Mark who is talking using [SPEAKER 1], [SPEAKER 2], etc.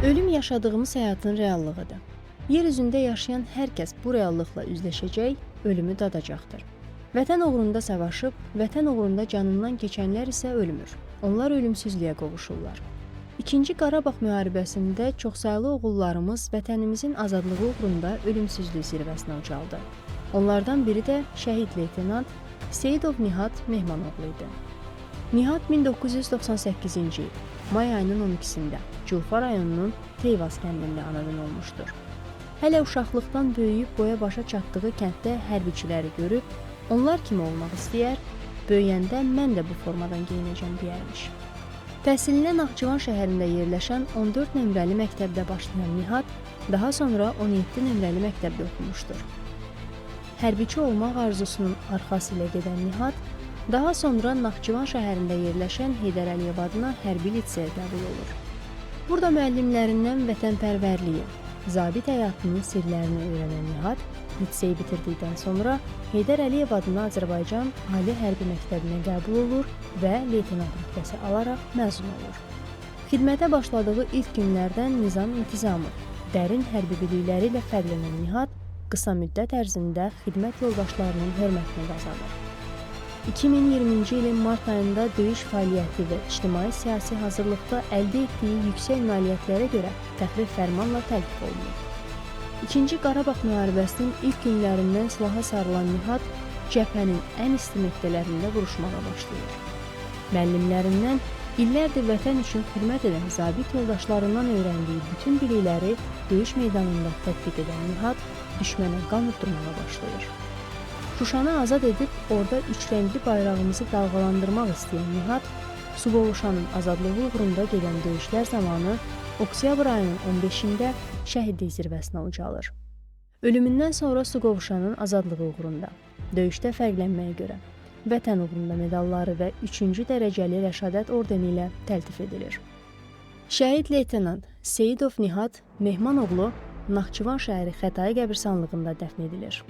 [SPEAKER 1] Ölüm yaşadığımız həyatın reallığıdır. Yer üzündə yaşayan hər kəs bu reallıqla üzləşəcək, ölümü dadacaqdır. Vətən uğrunda savaşıb, vətən uğrunda canından keçənlər isə ölmür. Onlar ölümsüzlüyə qovuşurlar. İkinci Qarabağ müharibəsində çoxsaylı oğullarımız vətənimizin azadlığı uğrunda ölümsüzlük zirvəsinə ucaldı. Onlardan biri də şəhid leytenant Seyidov Nihat Mehmanoğlu idi. Nihat 1998-ci il may ayının 12-sində Culfa rayonunun Teyvaz kəndində anadan olmuşdur. Hələ uşaqlıqdan böyüyüb boya-başa çatdığı kənddə hərbiçiləri görüb, onlar kimi olmaq istəyər, böyüyəndə mən də bu formadan geyinəcəm deyərmiş. Təhsilinə Naxçıvan şəhərində yerləşən 14 nömrəli məktəbdə başlayan Nihat, daha sonra 17 nömrəli məktəbdə oxumuşdur. Hərbiçi olmaq arzusunun arxası ilə gedən Nihat, daha sonra Naxçıvan şəhərində yerləşən Heydər Əliyev adına hərbi liseyə qəbul olur. Burada müəllimlərindən vətənpərvərliyi, zabit həyatının sirlərini öyrənən Nihat, liseyi bitirdikdən sonra Heydər Əliyev adına Azərbaycan Ali Hərbi Məktəbinə qəbul olur və leytenant rütbəsi alaraq məzun olur. Xidmətə başladığı ilk günlərdən nizam-intizamı, dərin hərbi bilikləri ilə fərqlənən Nihat, qısa müddət ərzində xidmət yoldaşlarının hörmətini qazanır. 2020-ci ilin mart ayında döyüş fəaliyyəti və ictimai-siyasi hazırlıqda əldə etdiyi yüksək nailiyyətlərə görə fəxri fərmanla təltif olunur. İkinci Qarabağ müharibəsinin ilk günlərindən silaha sarılan Nihat, cəbhənin ən isti nöqtələrində vuruşmağa başlayır. Müəllimlərindən illərdir vətən üçün xidmət edən zabit yoldaşlarından öyrəndiyi bütün bilikləri döyüş meydanında tətbiq edən Nihat, düşmənə qan utdurmağa başlayır. Şuşanı azad edib, orada üçrəngli bayrağımızı dalğalandırmaq istəyən Nihat, Suqovuşanın azadlığı uğrunda gedən döyüşlər zamanı oktyabr ayının 15-də şəhidlik zirvəsinə ucalır. Ölümündən sonra Suqovuşanın azadlığı uğrunda, döyüşdə fərqlənməyə görə, vətən uğrunda medalları və 3-cü dərəcəli rəşadət ordeni ilə təltif edilir. Şəhid leytenant Seyidov Nihat Mehmanoğlu Naxçıvan şəhəri Xətai qəbirstanlığında dəfn edilir.